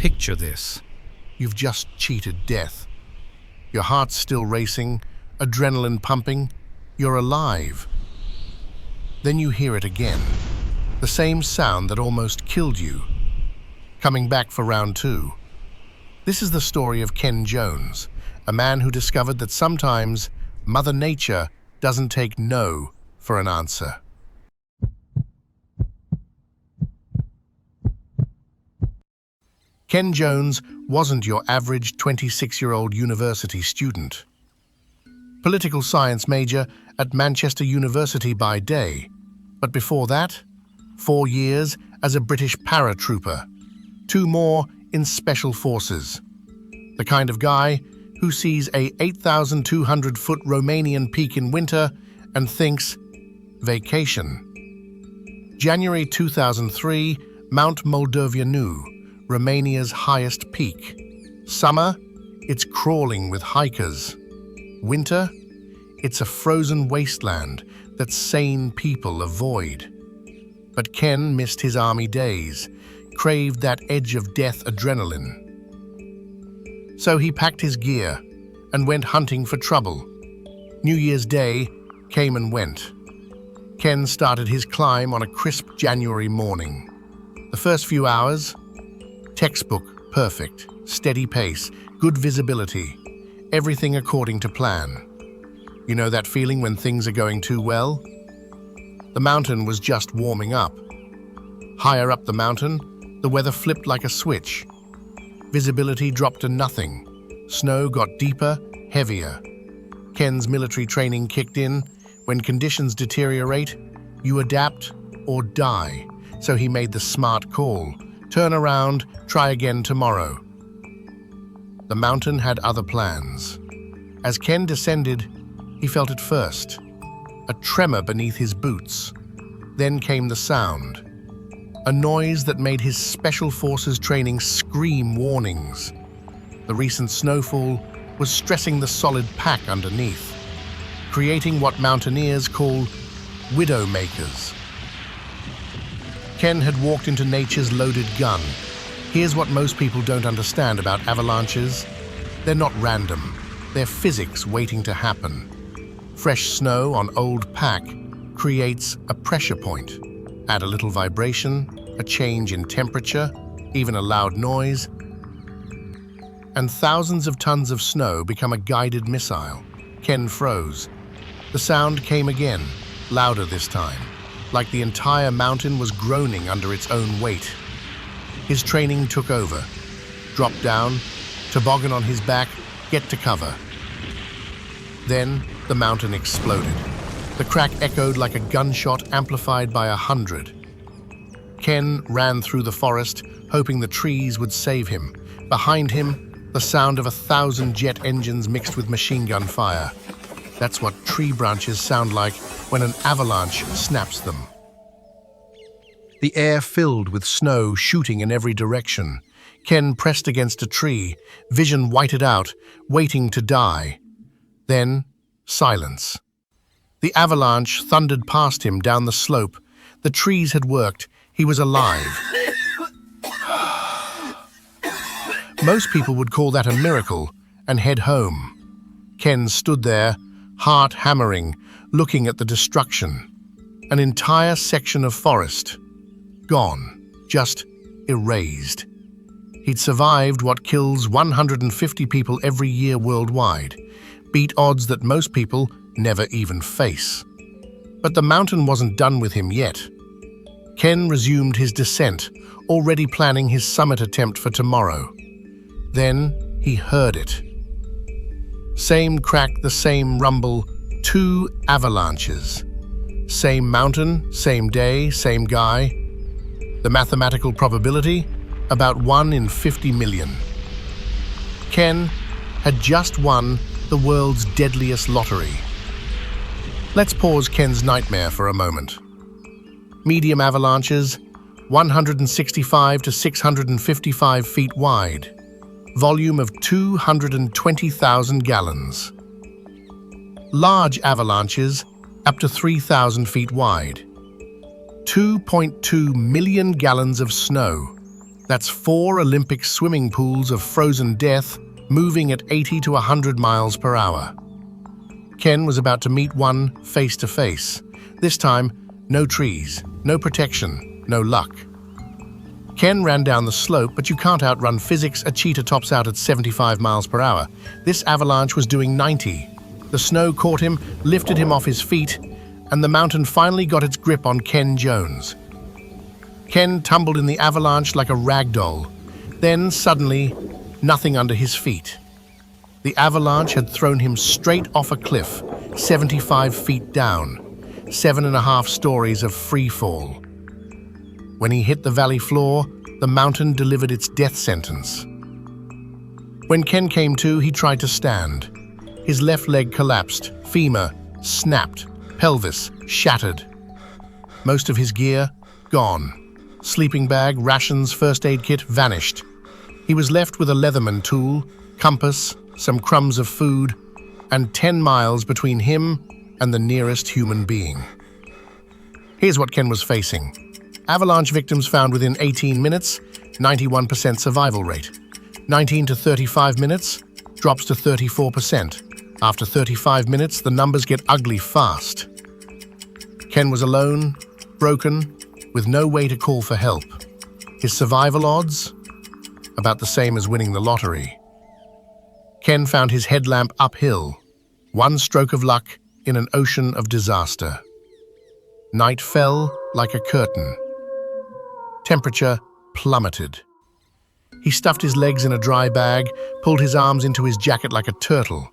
Picture this. You've just cheated death. Your heart's still racing, adrenaline pumping. You're alive. Then you hear it again. The same sound that almost killed you. Coming back for round two. This is the story of Ken Jones, a man who discovered that sometimes Mother Nature doesn't take no for an answer. Ken Jones wasn't your average 26-year-old university student. Political science major at Manchester University by day, but before that, 4 years as a British paratrooper, 2 more in Special Forces. The kind of guy who sees a 8,200-foot Romanian peak in winter and thinks, vacation. January 2003, Mount Moldoveanu, Romania's highest peak. Summer, it's crawling with hikers. Winter, it's a frozen wasteland that sane people avoid. But Ken missed his army days, craved that edge of death adrenaline. So he packed his gear and went hunting for trouble. New Year's Day came and went. Ken started his climb on a crisp January morning. The first few hours, textbook perfect, steady pace, good visibility, everything according to plan. You know that feeling when things are going too well? The mountain was just warming up. Higher up the mountain, the weather flipped like a switch. Visibility dropped to nothing. Snow got deeper, heavier. Ken's military training kicked in. When conditions deteriorate, you adapt or die. So he made the smart call. Turn around, try again tomorrow. The mountain had other plans. As Ken descended, he felt it first. A tremor beneath his boots. Then came the sound. A noise that made his Special Forces training scream warnings. The recent snowfall was stressing the solid pack underneath, creating what mountaineers call widowmakers. Ken had walked into nature's loaded gun. Here's what most people don't understand about avalanches. They're not random. They're physics waiting to happen. Fresh snow on old pack creates a pressure point. Add a little vibration, a change in temperature, even a loud noise, and thousands of tons of snow become a guided missile. Ken froze. The sound came again, louder this time, like the entire mountain was groaning under its own weight. His training took over. Drop down, toboggan on his back, get to cover. Then the mountain exploded. The crack echoed like a gunshot amplified by 100. Ken ran through the forest, hoping the trees would save him. Behind him, the sound of 1,000 jet engines mixed with machine gun fire. That's what tree branches sound like when an avalanche snaps them. The air filled with snow shooting in every direction. Ken pressed against a tree, vision whited out, waiting to die. Then, silence. The avalanche thundered past him down the slope. The trees had worked. He was alive. Most people would call that a miracle and head home. Ken stood there, heart hammering, looking at the destruction. An entire section of forest. Gone. Just erased. He'd survived what kills 150 people every year worldwide. Beat odds that most people never even face. But the mountain wasn't done with him yet. Ken resumed his descent, already planning his summit attempt for tomorrow. Then he heard it. Same crack, the same rumble, 2 avalanches. Same mountain, same day, same guy. The mathematical probability? About 1 in 50 million. Ken had just won the world's deadliest lottery. Let's pause Ken's nightmare for a moment. Medium avalanches, 165 to 655 feet wide. Volume of 220,000 gallons. Large avalanches, up to 3,000 feet wide. 2.2 million gallons of snow. That's 4 Olympic swimming pools of frozen death moving at 80 to 100 miles per hour. Ken was about to meet one face to face. This time, no trees, no protection, no luck. Ken ran down the slope, but you can't outrun physics. A cheetah tops out at 75 miles per hour. This avalanche was doing 90. The snow caught him, lifted him off his feet, and the mountain finally got its grip on Ken Jones. Ken tumbled in the avalanche like a rag doll. Then, suddenly, nothing under his feet. The avalanche had thrown him straight off a cliff, 75 feet down, 7.5 stories of free fall. When he hit the valley floor, the mountain delivered its death sentence. When Ken came to, he tried to stand. His left leg collapsed, femur snapped, pelvis shattered. Most of his gear gone. Sleeping bag, rations, first aid kit vanished. He was left with a Leatherman tool, compass, some crumbs of food, and 10 miles between him and the nearest human being. Here's what Ken was facing. Avalanche victims found within 18 minutes, 91% survival rate. 19 to 35 minutes, drops to 34%. After 35 minutes, the numbers get ugly fast. Ken was alone, broken, with no way to call for help. His survival odds? About the same as winning the lottery. Ken found his headlamp uphill, one stroke of luck in an ocean of disaster. Night fell like a curtain. Temperature plummeted. He stuffed his legs in a dry bag, pulled his arms into his jacket like a turtle.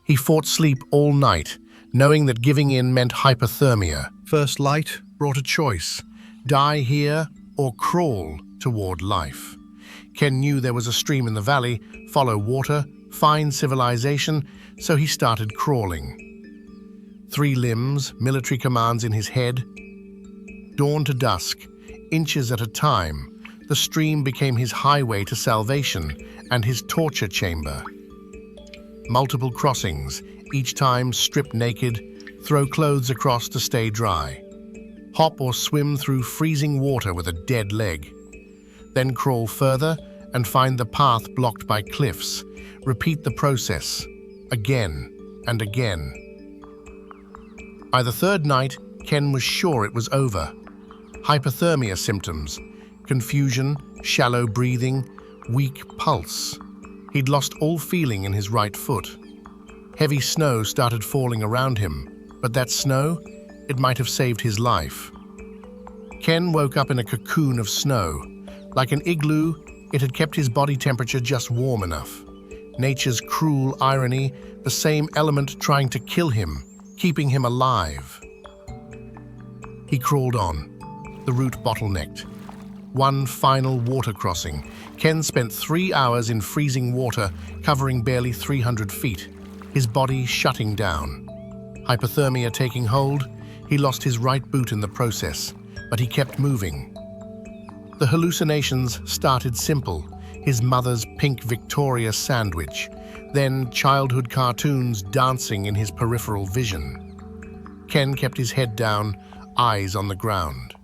He fought sleep all night, knowing that giving in meant hypothermia. First light brought a choice: die here or crawl toward life. Ken knew there was a stream in the valley, follow water, find civilization, so he started crawling. 3 limbs, military commands in his head. Dawn to dusk, inches at a time, the stream became his highway to salvation and his torture chamber. Multiple crossings, each time strip naked, throw clothes across to stay dry. Hop or swim through freezing water with a dead leg. Then crawl further and find the path blocked by cliffs. Repeat the process, again and again. By the 3rd night, Ken was sure it was over. Hypothermia symptoms, confusion, shallow breathing, weak pulse. He'd lost all feeling in his right foot. Heavy snow started falling around him, but that snow, it might have saved his life. Ken woke up in a cocoon of snow. Like an igloo, it had kept his body temperature just warm enough. Nature's cruel irony, the same element trying to kill him, keeping him alive. He crawled on, the route bottlenecked. One final water crossing. Ken spent 3 hours in freezing water, covering barely 300 feet, his body shutting down. Hypothermia taking hold, he lost his right boot in the process, but he kept moving. The hallucinations started simple: his mother's pink Victoria sandwich, then childhood cartoons dancing in his peripheral vision. Ken kept his head down, eyes on the ground.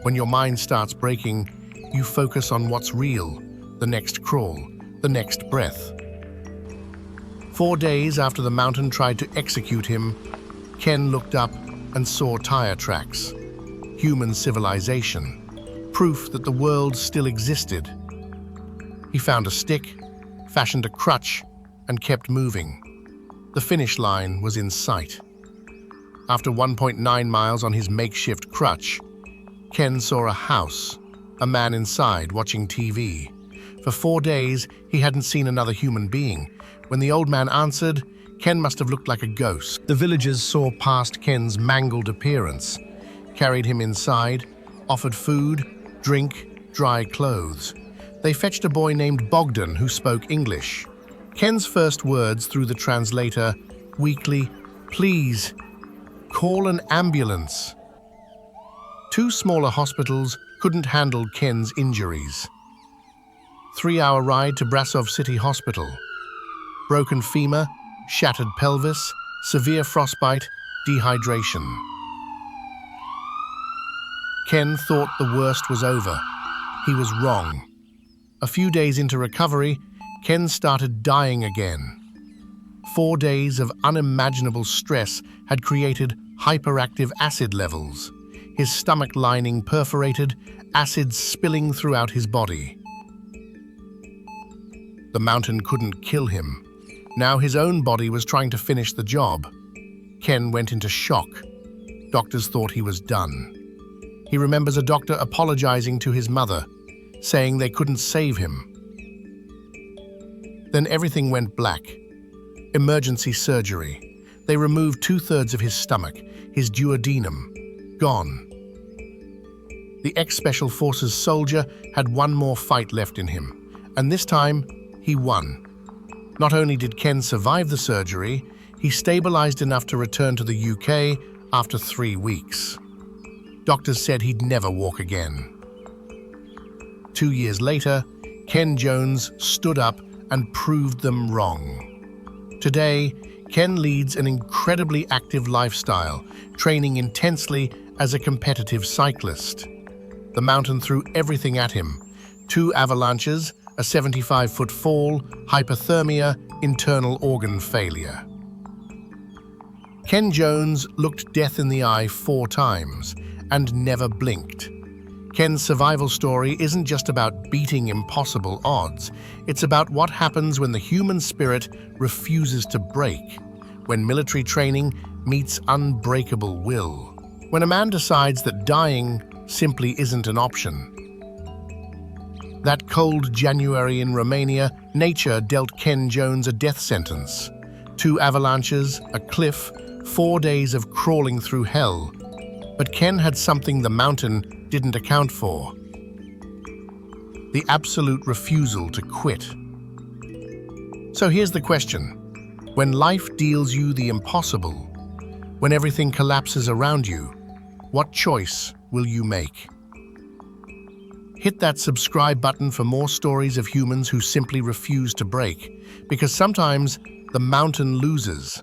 When your mind starts breaking, you focus on what's real, the next crawl, the next breath. 4 days after the mountain tried to execute him, Ken looked up and saw tire tracks. Human civilization. Proof that the world still existed. He found a stick, fashioned a crutch, and kept moving. The finish line was in sight. After 1.9 miles on his makeshift crutch, Ken saw a house, a man inside watching TV. For 4 days, he hadn't seen another human being. When the old man answered, Ken must have looked like a ghost. The villagers saw past Ken's mangled appearance, carried him inside, offered food, drink, dry clothes. They fetched a boy named Bogdan who spoke English. Ken's first words through the translator, weakly, "Please, call an ambulance." 2 smaller hospitals couldn't handle Ken's injuries. 3-hour ride to Brasov City Hospital. Broken femur, shattered pelvis, severe frostbite, dehydration. Ken thought the worst was over. He was wrong. A few days into recovery, Ken started dying again. 4 days of unimaginable stress had created hyperactive acid levels. His stomach lining perforated, acid spilling throughout his body. The mountain couldn't kill him. Now his own body was trying to finish the job. Ken went into shock. Doctors thought he was done. He remembers a doctor apologizing to his mother, saying they couldn't save him. Then everything went black. Emergency surgery. They removed 2/3 of his stomach, his duodenum. Gone. The ex-Special Forces soldier had one more fight left in him, and this time, he won. Not only did Ken survive the surgery, he stabilized enough to return to the UK after 3 weeks. Doctors said he'd never walk again. 2 years later, Ken Jones stood up and proved them wrong. Today, Ken leads an incredibly active lifestyle, training intensely as a competitive cyclist. The mountain threw everything at him: 2 avalanches, a 75-foot fall, hypothermia, internal organ failure. Ken Jones looked death in the eye 4 times and never blinked. Ken's survival story isn't just about beating impossible odds. It's about what happens when the human spirit refuses to break, when military training meets unbreakable will, when a man decides that dying simply isn't an option. That cold January in Romania, nature dealt Ken Jones a death sentence. 2 avalanches, a cliff, 4 days of crawling through hell. But Ken had something the mountain didn't account for: the absolute refusal to quit. So here's the question. When life deals you the impossible, when everything collapses around you, what choice will you make? Hit that subscribe button for more stories of humans who simply refuse to break, because sometimes the mountain loses.